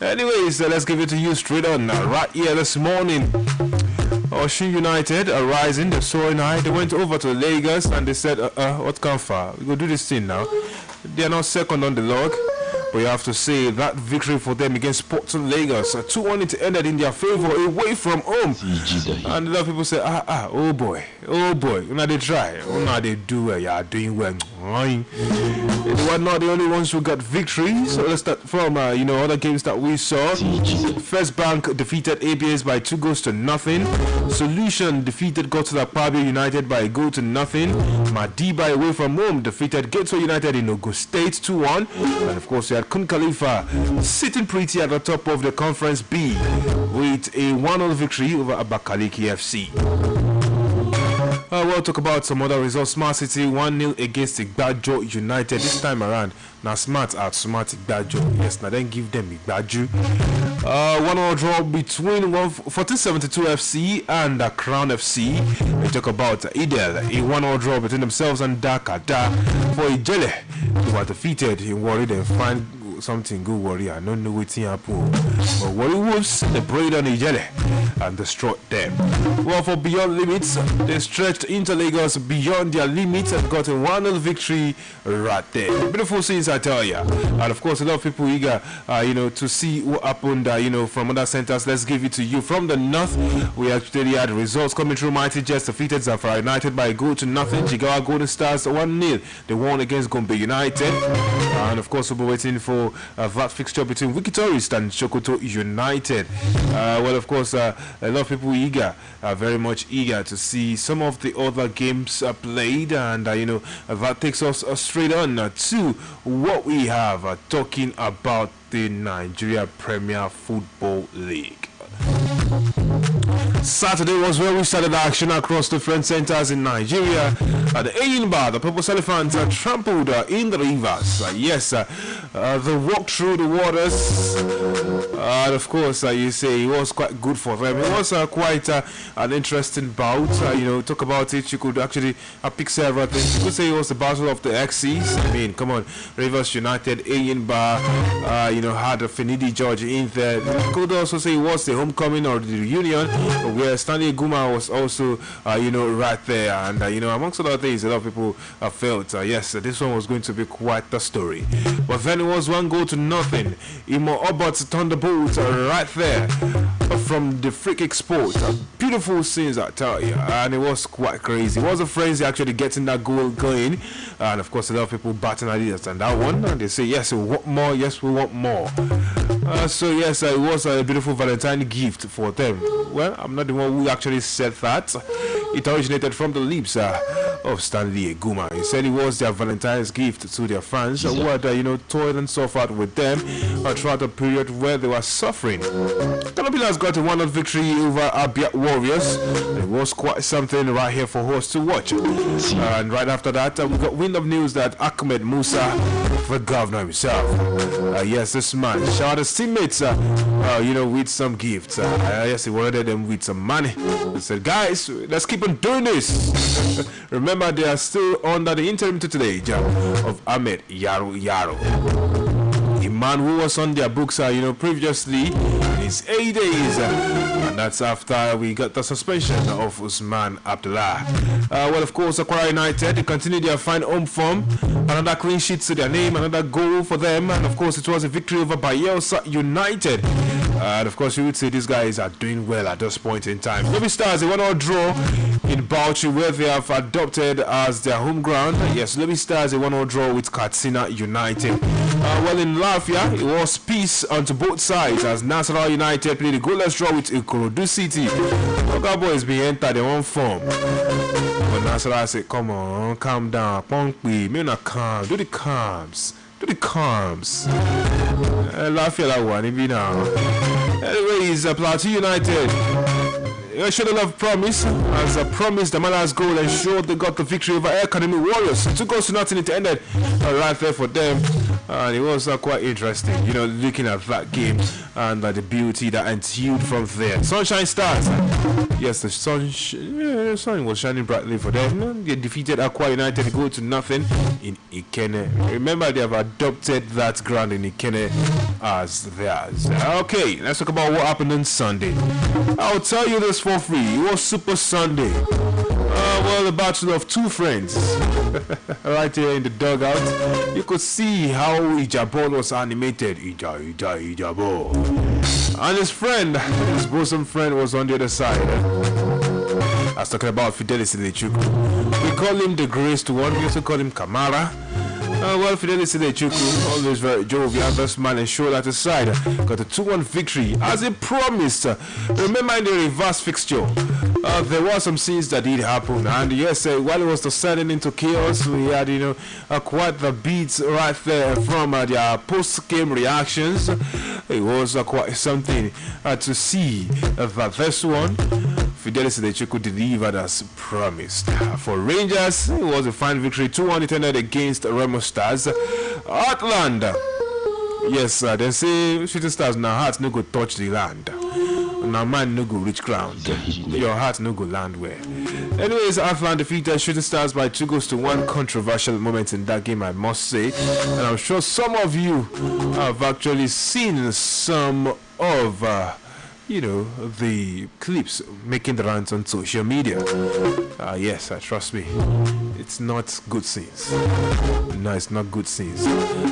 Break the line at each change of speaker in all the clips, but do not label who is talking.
Anyways, let's give it to you straight on right here this morning. Osun United are rising, they're soaring high. They went over to Lagos and they said, what come far? We go do this thing now. They are not second on the log, but you have to say that victory for them against Portland Lagos, 2-1 it ended in their favor away from home. And a lot of people say, oh boy, now they try, now they do well, yeah, doing well. They were not the only ones who got victories. So let's start from other games that we saw. First Bank defeated ABS by 2-0. Solution defeated Gotsula Pabio United by 1-0. Madiba away from home defeated Gateway United in Ogun State 2-1. And of course we had Kun Khalifa sitting pretty at the top of the Conference B with a 1-0 victory over Abakaliki FC. We'll talk about some other results. Smart City 1-0 against Igbajo United. This time around, now Smart outsmart Igbajo. Yes, now then give them Igbajo. 1-0 draw between 1472 FC and Crown FC. We talk about Idel, a 1-0 draw between themselves and Dakada. For Ijele, they were defeated in Warri. They find something good Warri. I don't know what's happening. But Warri Wolves, they preyed on Ijele and destroyed them. Well, for Beyond Limits, they stretched into Lagos beyond their limits and got a 1-0 victory right there. Beautiful scenes, I tell you. And of course, a lot of people eager, to see what happened, from other centers. Let's give it to you. From the north, we actually had results coming through. Mighty Jets defeated Zamfara United by 1-0. Jigawa Golden Stars 1-0. They won against Gombe United. And of course, we'll be waiting for that fixture between Wiki Tourist and Sokoto United. Well, of course, a lot of people very much eager to see some of the other games played, and that takes us straight on to what we have talking about the Nigeria Premier Football League. Saturday was where we started action across different centers in Nigeria. At the Eyimba, the Purple Elephants trampled in the rivers. They walked through the waters. And of course, you say it was quite good for them. It was quite an interesting bout. Talk about it, you could actually pick several things. You could say it was the battle of the Axes. I mean, come on, Rivers United, Eyimba, had Finidi George in there. You could also say it was the homecoming or the reunion, where Stanley Guma was also, right there. And, amongst other things, a lot of people felt, yes, this one was going to be quite the story. But then it was 1-0. Imo Obot Thunderbolts right there from the free kick sport. Beautiful scenes, I tell you. And it was quite crazy. It was a frenzy actually getting that goal going. And, of course, a lot of people batting at it and that one. And they say, yes, we want more. Yes, we want more. So yes, it was a beautiful Valentine gift for them. Well, I'm not the one who actually said that. It originated from the lips of Stanley Guma. He said it was their Valentine's gift to their fans who had, toiled and suffered with them throughout the period where they were suffering. Canopilas got a 1-0 victory over Abia Warriors. It was quite something right here for us to watch. And right after that, we got wind of news that Ahmed Musa, the governor himself, yes, this man showered his teammates, with some gifts. Yes, he wanted them with some money. He said, guys, let's keep on doing this. Remember, they are still under the interim tutelage of Ahmed Yaro. A man who was on their books, previously in his heydays. And that's after we got the suspension of Usman Abdullah. Well, of course, Akwara United, they continued their fine home form. Another clean sheet to their name, another goal for them. And of course, it was a victory over Bayelsa United. And of course, you would say these guys are doing well at this point in time. Lobby Stars, a 1-0 draw in Bauchi, where they have adopted as their home ground. Yes, Lobby Stars, a 1-0 draw with Katsina United. Well, in Lafia, it was peace onto both sides as Nasarawa United played a goalless draw with Ikorodu City. Local boys being entered their own form. But Nasarawa said, come on, calm down, Punkby, me not calm, do the calms. Lafia that one, if you know. Anyways, Plateau United. They showed a lot of promise. As a promise, the Malas goal ensured they got the victory over Academy Warriors. 2-0 it ended right there for them. And it was quite interesting, you know, looking at that game and the beauty that ensued from there. Sunshine Stars, yes, the sun was shining brightly for them. They defeated Aqua United goal-to-0 in Ikene. Remember, they have adopted that ground in Ikene as theirs. Okay, let's talk about what happened on Sunday. I'll tell you this for free. It was Super Sunday. Well, the battle of two friends right here in the dugout. You could see how Ijabol was animated. Ijabol. And his friend, his bosom friend, was on the other side. I was talking about Fidelis Ilechukwu. We call him the greatest one. We also call him Kamara. Well, Fidelis Ilechukwu, always very jovial, best man, and show that aside. Got a 2-1 victory as he promised. Remember in the reverse fixture, there were some scenes that did happen, and yes, while it was descending into chaos, we had, you know, quite the beats right there from their post-game reactions. It was quite something to see that this one, Fidelis Ilechukwu delivered as promised. For Rangers, it was a fine victory, 2-1 intended against Remo Stars. Heartland, yes, they say Shooting Stars now heart no go touch the land. Now man no go reach ground. Your heart no go land where. Anyways, Heartland defeated Shooting Stars by 2-1. Controversial moment in that game, I must say. And I'm sure some of you have actually seen some of you know, the clips making the rounds on social media. Yes, trust me, it's not good scenes. No, it's not good scenes.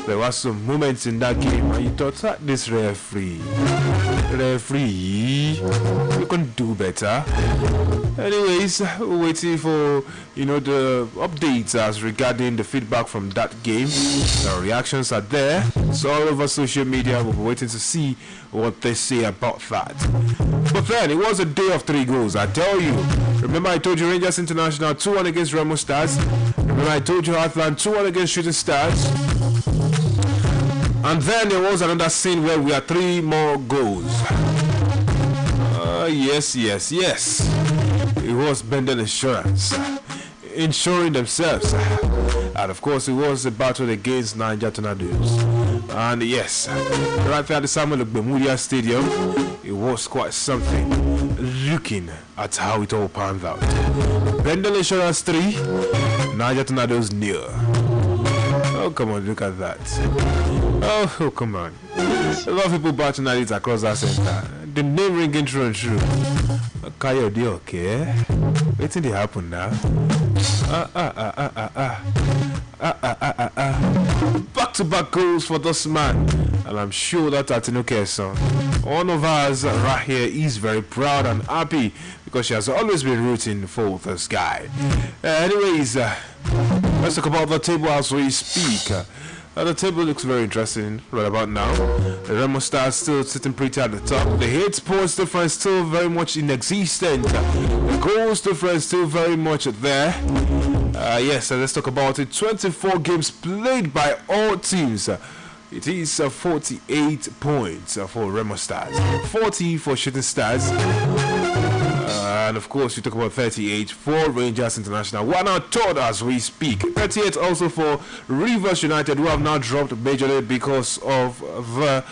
There were some moments in that game and you thought, this referee, you can do better. Anyways, we're waiting for, you know, the updates as regarding the feedback from that game. The reactions are there. It's all over social media. We'll be waiting to see what they say about that. But then, it was a day of 3 goals, I tell you. Remember I told you Rangers International 2-1 against Remo Stars. Remember I told you Heartland 2-1 against Shooting Stars. And then there was another scene where we had 3 more goals. Yes. It was Bendel Insurance insuring themselves, and of course it was a battle against Niger Tornadoes. And yes, right there at the Samuel Ogbemudia Stadium, it was quite something looking at how it all panned out. Bendel Insurance 3, Niger Tornadoes 0. Oh come on, look at that. Oh come on. A lot of people batting at it across that center. The name ringing true and true. Kayode, okay? What did happen now? Back-to-back goals for this man. And I'm sure that Atinuke son, one of us right here, is very proud and happy because she has always been rooting for this guy. Anyways, let's talk about the table as we speak. The table looks very interesting right about now. The Remo Stars still sitting pretty at the top. The hit points difference still very much inexistent. The goals difference still very much there. Yes, let's talk about it. 24 games played by all teams. It is 48 points for Remo Stars, 40 for Shooting Stars. And of course, you talk about 38 for Rangers International. We are now third as we speak. 38 also for Rivers United, who have now dropped majorly because of the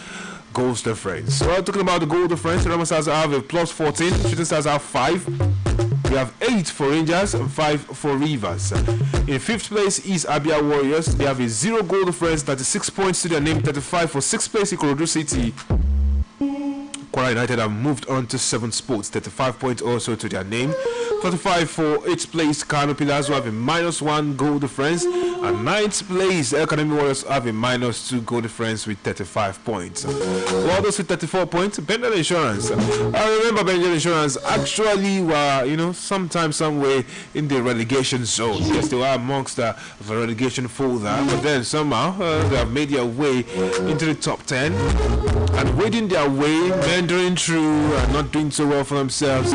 goals difference. So, talking about the goal difference, Remo Stars have a plus 14, Shooting Stars have 5. We have 8 for Rangers and 5 for Rivers. In 5th place is Abia Warriors. They have a 0 goal difference, 36 points to their name, 35 for 6th place Ikorodu City. Kwara United have moved on to 7 Sports, 35 points also to their name. 35 for 8th place Kano Pillars, who have a -1 goal difference. And 9th place El Academy Warriors have a -2 goal difference with 35 points. Well, those with 34 points, Bendel Insurance. I remember Bendel Insurance actually were, you know, sometime, somewhere in the relegation zone. Yes, they were amongst the relegation folder, but then somehow they have made their way into the top 10 and wading their way, meandering through and not doing so well for themselves.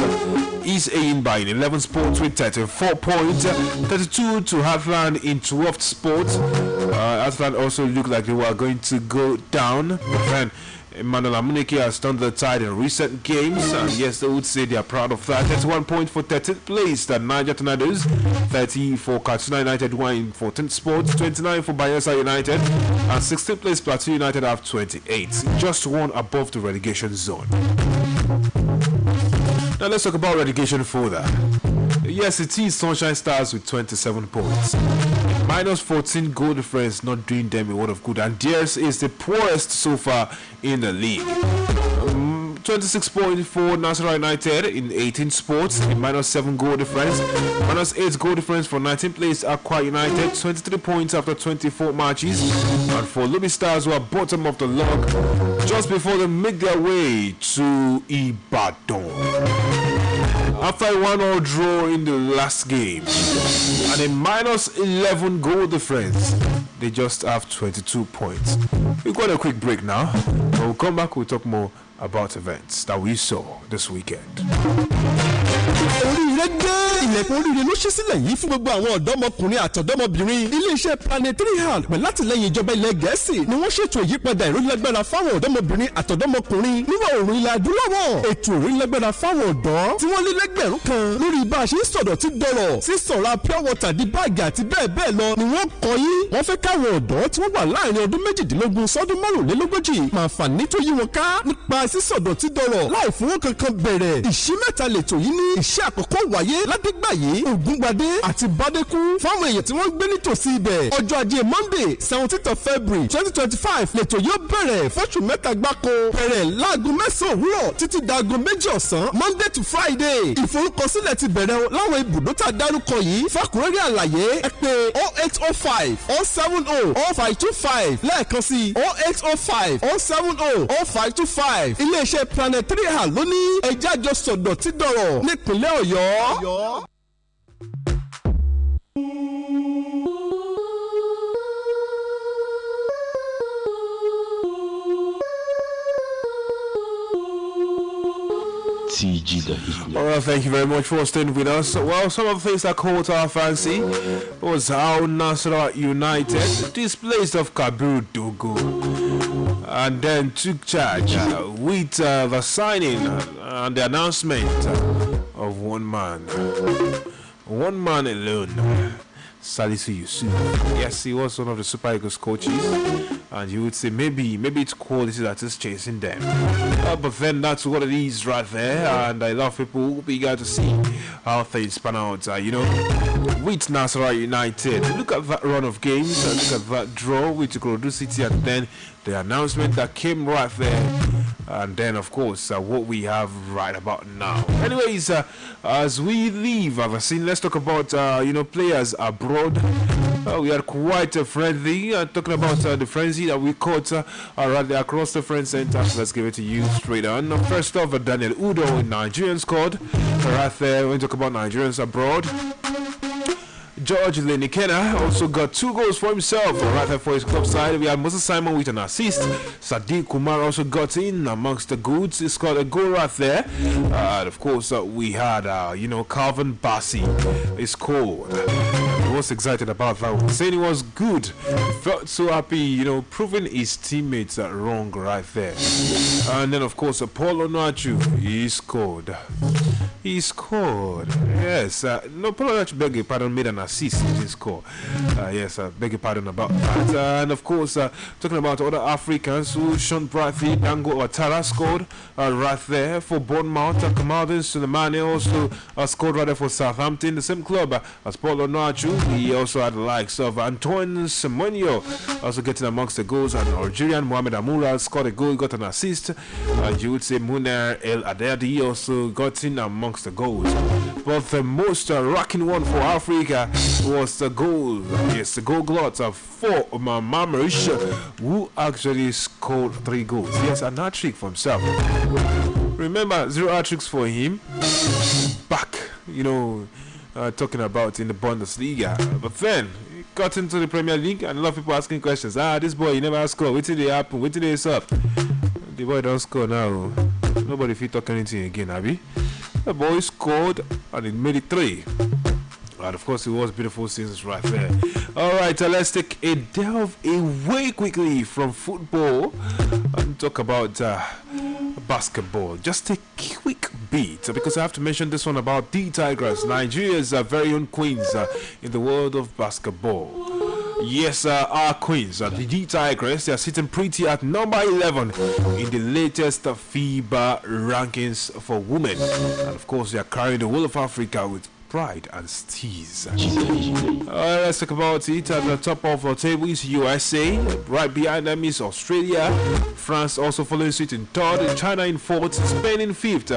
Is Ain by 11 Sports with 34 points, 32 to Heartland in 12th Sports. Heartland also looked like they were going to go down, but then Emmanuel Amunike has turned the tide in recent games, and yes, they would say they are proud of that. 31 points for 13th place, the Niger Tornadoes, 30 for Katsina United, 1 in 14th Sports, 29 for Bayelsa United, and 16th place Plateau United have 28, just one above the relegation zone. Now let's talk about relegation further. Yes, it is Sunshine Stars with 27 points. Minus 14 goal difference, not doing them a lot of good. And theirs is the poorest so far in the league. 26 points for Nasarawa United in 18 sports, a minus 7 goal difference. Minus 8 goal difference for 19th place Akwa United, 23 points after 24 matches. And for Lobby Stars, who are bottom of the log, just before they make their way to Ibadan. After a 1-1 draw in the last game and a minus 11 goal difference, they just have 22 points. We've got a quick break now. When we'll come back, we'll talk more about events that we saw this weekend.
Ilẹ̀kùn oríire ló ṣí sílẹ̀ yìí fún gbogbo àwọn ọ̀dọ́mọkùnrin àtọ̀dọ́mọbìnrin. Iléeṣẹ́ Planetary Hand pẹ̀lú látìlẹ́yìn ìjọba ilẹ̀ Gẹ̀ẹ́sì ni wọ́n ṣètò ìyípadà ìrónilágbára fáwọn ọ̀dọ́mọbìnrin àtọ̀dọ́mọkùnrin níwọ̀ oòrùn ilẹ̀ adúláwọ̀. Ètò ìrónilágbára fáwọn ọ̀dọ́ tí wọ́n lé lẹ́gbẹ̀rún kan lórí bá a ṣe ń sọ̀dọ̀ tí dọ̀rọ̀ sísọ̀ra pure water di báàgì àti bẹ́ẹ̀ bẹ́ẹ̀ lọ ni wọ́n kọ́ yín. Wọ́n fẹ́ káwọn ọ̀dọ́ tí wọ́n wà láàrin ọdún méjìdínlógún sọ́dún márùnlélógójì máa fàní tó yí wọn ká nípa sísọ̀dọ̀ tí dọ̀rọ̀ láì fún wọn kankan bẹ̀rẹ̀. Ìṣí mẹ́ta lètò yìí ní ìṣe àkọ́kọ́ wáyé ládégbàyé ògúngbadé àti bádékú fáwọn èèyàn tí wọ́n ń gbé nítòsí ibẹ̀. Ọjọ́ ajé Monday 17th of February 2025 lètò yóò bẹ̀rẹ̀ fọ́ṣù mẹ́ta gbáko bẹ̀rẹ̀ láago 9 òwúrọ̀ títí dáago 2 ọ̀sán Monday to Friday. Ìforúkọsílẹ̀ ti bẹ̀rẹ̀ láwọn ibùdó tá a dárúkọ yìí. Fákúrẹ́rẹ́ àlàyé ẹ pè 0805 070 0525 lẹ́ẹ̀kan sí 0805 070 0525. Iléeṣẹ́ Planetary Hand ló ní ẹjẹ́ àjọ sọ̀dọ̀ tí dọ̀rọ̀ nípínlẹ̀ Ọ̀yọ́.
All right, thank you very much for staying with us. Well, some of the things that caught our fancy was how Nasarawa United displaced of Kabiru Dogo and then took charge with the signing and the announcement of one man alone. Salisu Yusuf. Yes, he was one of the Super Eagles coaches, and you would say maybe it's quality that is chasing them. But then that's what it is right there, and a lot of people will be eager to see how things pan out. With Nasarawa United, look at that run of games, look at that draw with Ikorodu City, and then the announcement that came right there. And then, of course, what we have right about now. Anyways, as we leave our scene, let's talk about, players abroad. We had quite a friendly, talking about the frenzy that we caught right there across the friend center. So let's give it to you straight on. First off, Daniel Udo in Nigerian squad. Right there, we talk about Nigerians abroad. George Lenikena also got 2 goals for himself right there for his club side. We have Moses Simon with an assist. Sadiq Kumar also got in amongst the goods. He scored a goal right there. And of course, we had, Calvin Bassi. He scored. He was excited about that one, saying he was good. He felt so happy, proving his teammates wrong right there. And then, of course, Paul Onuachu, he scored. Yes. Paul Onuachu, beg your pardon, made an assist. He didn't score. Yes, beg your pardon about that. And of course, talking about other Africans, who Sean Bradley, Dango Ouattara scored right there for Bournemouth. Kamaldeen Sulemani also scored right there for Southampton, the same club as Paul Onuachu. He also had the likes of Antoine Semenyo also getting amongst the goals, and Algerian Mohamed Amoura scored a goal, got an assist. You would say Muner El Adadi also got in amongst the goals. But the most rocking one for Africa was the goal. Yes, the goal glut for Mamarish, who actually scored 3 goals. Yes, an hat-trick for himself. Remember, 0 hat-tricks for him. Back, talking about in the Bundesliga. But then he got into the Premier League, and a lot of people asking questions. This boy, he never scored. Wait till they happen. Wait till they up. The boy don't score now. Nobody fit talk anything again, Abby. The boy scored and he made it 3. And of course, it was beautiful scenes right there. All right, let's take a delve away quickly from football and talk about basketball. Just a quick beat because I have to mention this one about the Tigers, Nigeria's very own queens in the world of basketball. Yes, our queens, the D Tigers, they are sitting pretty at number 11 in the latest FIBA rankings for women. And of course, they are carrying the whole of Africa with pride and steeze. Let's talk about it. At the top of the table is USA. Right behind them is Australia. France also following suit in third. China in fourth. Spain in fifth.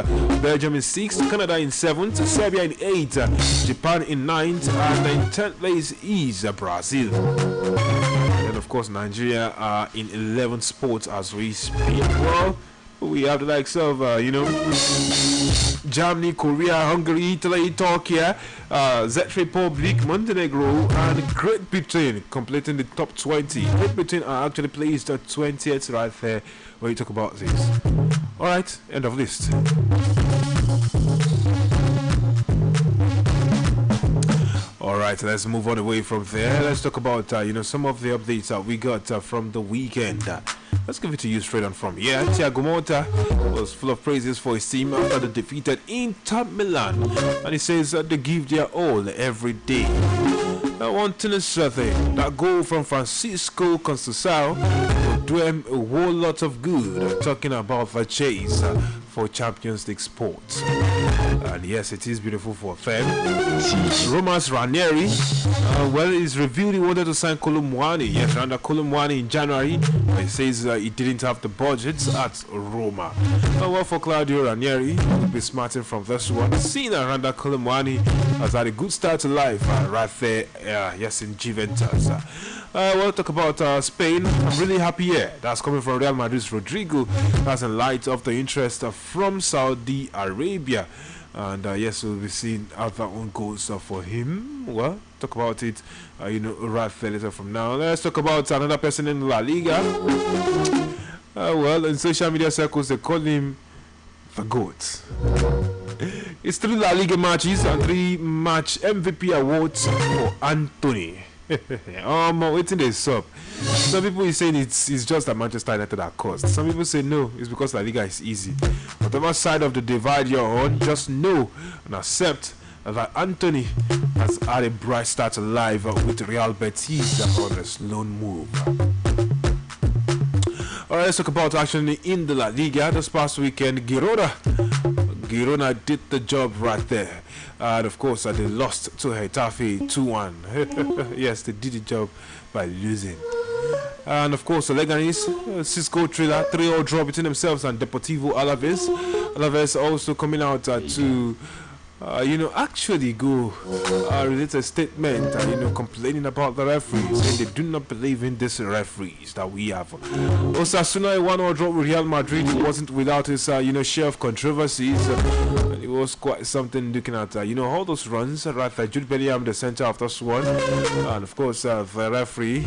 Belgium in sixth. Canada in seventh. Serbia in eighth. Japan in ninth. And in 10th place is Brazil. And of course, Nigeria are in 11th spot as we speak. Well, we have the likes of, Germany, Korea, Hungary, Italy, Turkey, Czech Republic, Montenegro, and Great Britain completing the top 20. Great Britain are actually placed at 20th right there when you talk about this. Alright, end of list. Alright, let's move on away from there. Let's talk about, some of the updates that we got from the weekend. Let's give it to you straight on from here. Thiago Motta was full of praises for his team after they defeated Inter Milan. And he says that they give their all every day. One thing is certain, that goal from Francisco Conceição will do him a whole lot of good. Talking about the chase for Champions League sports. And yes, it is beautiful for them. Roma's Ranieri, he's revealed he wanted to sign Kolo Muani. Yes, Randa Kolo Muani in January. He says he didn't have the budget at Roma. Well, for Claudio Ranieri, we'll be smarting from this one. Seeing Randa Kolo Muani has had a good start to life right there, in Juventus. We'll talk about Spain. I'm really happy here. That's coming from Real Madrid's Rodrigo. That's in light of the interest from Saudi Arabia. And yes, we'll be seeing how that one goes for him. Well, talk about it, right there later from now. Let's talk about another person in La Liga. In social media circles, they call him the GOAT. It's 3 La Liga matches and 3 match MVP awards for Anthony. Waiting this sub. Some people is saying it's just a Manchester United that cost. Some people say no, it's because La Liga is easy. Whatever side of the divide you're on, just know and accept that Anthony has had a bright start alive with Real Betis on this loan move. Alright, let's talk about action in the La Liga. This past weekend, Girona did the job right there. And of course, they lost to Getafe 2-1. Yes, they did the job by losing. And of course, the Leganese, Cisco Triller, 3-0 draw between themselves and Deportivo Alaves. Alaves also coming out to actually go release a statement, complaining about the referees, and they do not believe in these referees that we have. Osasuna, a 1-0 draw with Real Madrid. It wasn't without his, share of controversies. It was quite something looking at, all those runs, right there. Jude Bellingham, the center of this one, and of course, the referee,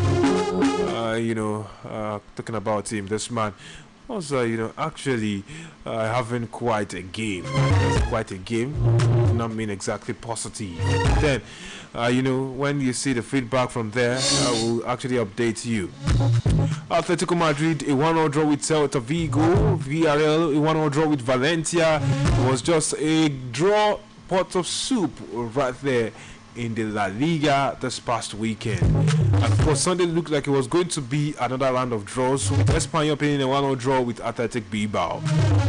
talking about him, this man was, actually having quite a game. Quite a game. Not mean exactly positive. Then, when you see the feedback from there, I will actually update you. Atletico Madrid, a 1-0 draw with Celta Vigo. Villarreal, a 1-0 draw with Valencia. It was just a draw, pot of soup right there in the La Liga this past weekend. And of course, Sunday looked like it was going to be another round of draws, with Espanyol playing a 1-0 draw with Athletic Bilbao.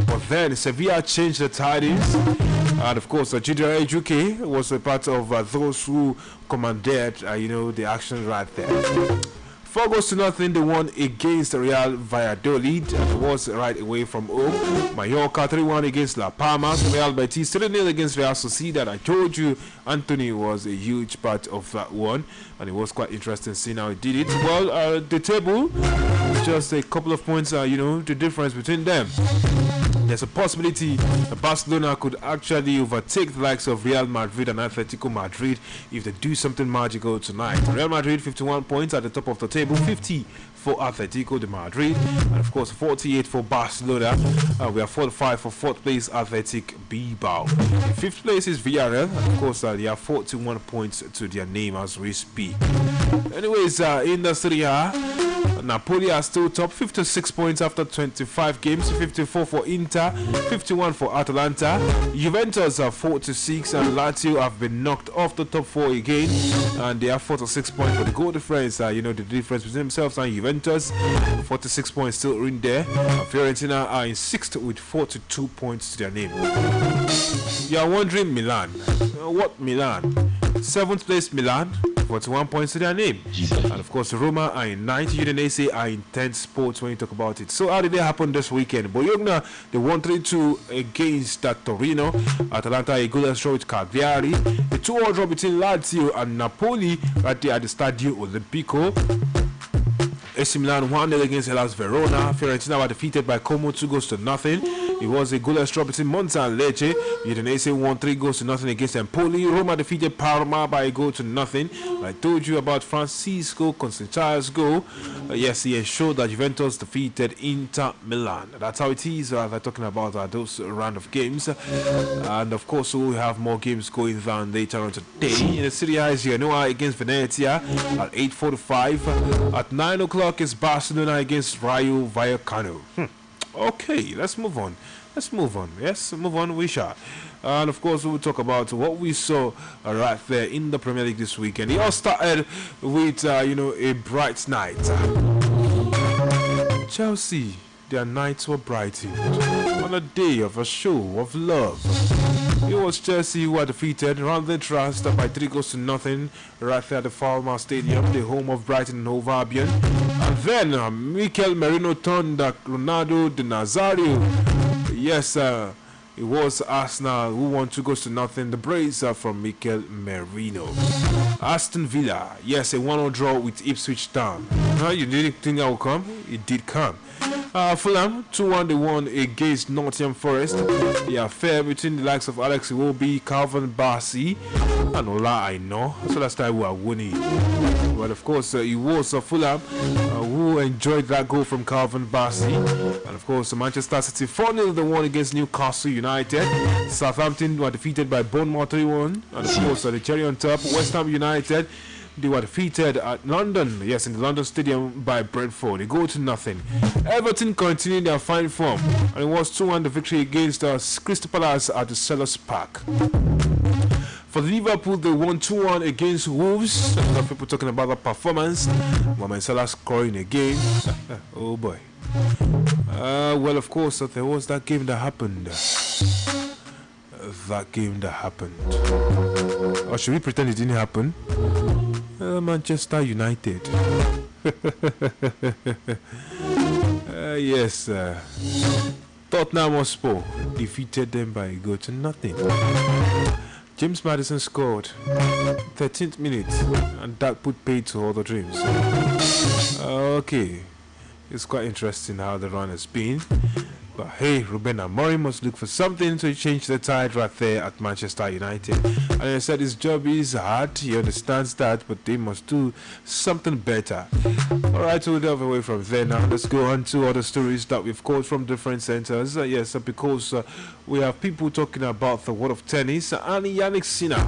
But then Sevilla changed the tidings, and of course, Jidere Ejuke was a part of those who commanded, the action right there. 4-0, they won against Real Valladolid, and it was right away from home. Mallorca 3-1 against La Palmas. Real Betis 3-0 against Real Sociedad. I told you Anthony was a huge part of that one, and it was quite interesting seeing how he did it. Well, the table, just a couple of points, the difference between them. There's a possibility that Barcelona could actually overtake the likes of Real Madrid and Atletico Madrid if they do something magical tonight. Real Madrid 51 points at the top of the table, 50 for Atletico de Madrid, and of course 48 for Barcelona. We are 45 for 4th place Athletic Bilbao. In 5th place is Villarreal, and of course they have 41 points to their name as we speak. Anyways, in the Serie A, Napoli are still top, 56 points after 25 games, 54 for Inter, 51 for Atalanta. Juventus are 46, and Lazio have been knocked off the top 4 again, and they have 46 points for the goal difference. The difference between themselves and Juventus, 46 points still in there. Fiorentina are in 6th with 42 points to their name. You are wondering, Milan. What Milan? 7th place Milan, 41 points to their name. And of course, Roma are in 9th, Udinese are in 10th spots when you talk about it. So how did it happen this weekend? Bologna, they won 3-2 against Torino. Atalanta, a goalless draw with Cagliari. A 2-1 draw between Lazio and Napoli right there at the Stadio Olimpico. AC Milan 1-0 against Hellas Verona. Fiorentina were defeated by Como 2-0. It was a goalless draw between Monza and Lecce. Udinese won 3-0 against Empoli. Roma defeated Parma by 1-0. I told you about Francisco Conceição's goal. Yes, he ensured that Juventus defeated Inter Milan. That's how it is. They're talking about those round of games. And of course, we'll have more games going down later on today. In the Serie A is Genoa against Venezia at 8:45. At 9 o'clock is Barcelona against Rayo Vallecano. Okay, let's move on. Yes, move on, we shall. And of course, we will talk about what we saw right there in the Premier League this weekend. It all started with, a bright night. Chelsea, their nights were brightened on a day of a show of love. It was Chelsea who were defeated round the trust by 3-0 right there at the Falmer Stadium, the home of Brighton and Hove Albion. And then Mikel Merino turned Ronaldo de Nazario. Yes, it was Arsenal who won 2-0. The brace from Mikel Merino. Aston Villa, yes, a 1-0 draw with Ipswich Town. You didn't think that would come? It did come. Fulham 2-1 they won against Nottingham Forest. The affair between the likes of Alex Iwobi, Calvin Bassey, and Ola Aina. So that's why we are winning. Well, of course, it was Fulham who enjoyed that goal from Calvin Bassey. And of course, Manchester City 4-0 they won against Newcastle United. Southampton were defeated by Bournemouth 3-1. And of course, the cherry on top, West Ham United, they were defeated at London, yes, in the London Stadium by Brentford. They go to nothing. Everton continued their fine form, and it was 2-1 the victory against Crystal Palace at the Selhurst Park. For Liverpool, they won 2-1 against Wolves. A lot of people talking about the performance. Mohamed Salah scoring again. Oh boy. Well, of course, there was that game that happened. Or should we pretend it didn't happen? Manchester United. Yes. Tottenham Hotspur defeated them by 1-0. James Maddison scored 13th minute, and that put paid to all the dreams. Okay, it's quite interesting how the run has been. But hey, Ruben Amorim must look for something to change the tide right there at Manchester United. And I said his job is hard, he understands that, but they must do something better. Alright, we'll delve away from there now. Let's go on to other stories that we've caught from different centers. Yes, because we have people talking about the world of tennis and Yannick Sinner.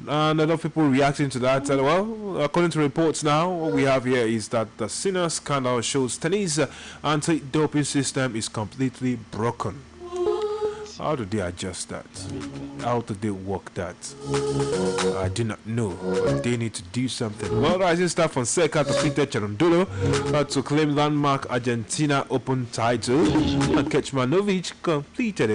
And a lot of people reacting to that. And well, according to reports now, what we have here is that the Sinner scandal shows tennis anti-doping system is completely broken. How do they adjust that? How do they work that? I do not know, but they need to do something. Well, Rising Star Fonseca defeated Cherundolo to claim landmark Argentina Open title, and Kecmanovic completed